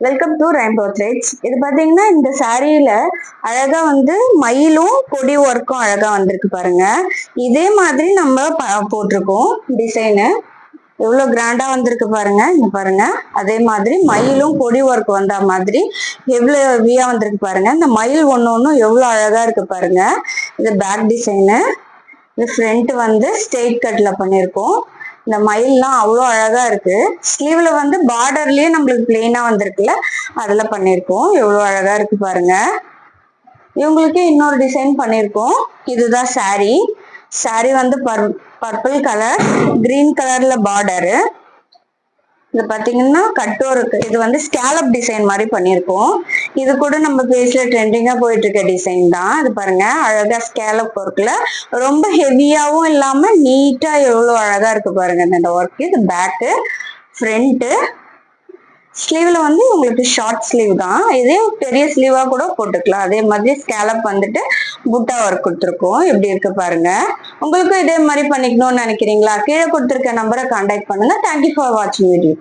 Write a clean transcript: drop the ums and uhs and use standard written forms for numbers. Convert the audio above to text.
Welcome to rainbow threads. இது பாத்தீங்கன்னா இந்த சாரியில அழகா வந்து மயிலும் கொடி ஒர்க்கும் அழகா வந்திருக்கு பாருங்க. இதே மாதிரி நம்ம போட்டிருக்கோம் டிசைனு. எவ்வளவு கிராண்டா வந்திருக்கு பாருங்க. இங்க பாருங்க, அதே மாதிரி மயிலும் கொடி ஒர்க் வந்த மாதிரி எவ்வளவு ஹெவியா வந்திருக்கு பாருங்க. இந்த மயில் ஒன்னும் எவ்வளவு அழகா இருக்கு பாருங்க. இது பேக் டிசைனு. இது ஃப்ரண்ட் வந்து ஸ்ட்ரெயிட் கட்ல பண்ணிருக்கோம். இந்த மயில்லாம் அவ்வளோ அழகா இருக்கு. ஸ்லீவ்ல வந்து பார்டர்லயே நம்மளுக்கு பிளெயினா வந்திருக்குல்ல, அதுல பண்ணிருக்கோம். எவ்வளவு அழகா இருக்கு பாருங்க. இவங்களுக்கு இன்னொரு டிசைன் பண்ணிருக்கோம். இதுதான் சாரி. சாரி வந்து பர்பிள் கலர், கிரீன் கலர்ல பார்டரு. இது பாத்தீங்கன்னா கட்டோருக்கு இது வந்து ஸ்கேலப் டிசைன் மாதிரி பண்ணிருக்கோம். இது கூட நம்ம பேஸ்ல ட்ரெண்டிங்கா போயிட்டு இருக்க டிசைன் தான். இது பாருங்க, அழகா ஸ்கேலப் ஒர்க்ல ரொம்ப ஹெவியாவும் இல்லாம நீட்டா எவ்வளவு அழகா இருக்கு பாருங்க இந்த ஒர்க். இது பேக்கு, ஃப்ரண்ட். ஸ்லீவ்ல வந்து உங்களுக்கு ஷார்ட் ஸ்லீவ் தான். இதே பெரிய ஸ்லீவா கூட போட்டுக்கலாம். அதே மாதிரி ஸ்கேலப் வந்துட்டு புட்டா ஒர்க் கொடுத்துருக்கோம். எப்படி இருக்கு பாருங்க. உங்களுக்கும் இதே மாதிரி பண்ணிக்கணும்னு நினைக்கிறீங்களா? கீழே கொடுத்துருக்க நம்பரை கான்டாக்ட் பண்ணுங்க. தேங்க்யூ ஃபார் வாட்சிங் வீடியோ.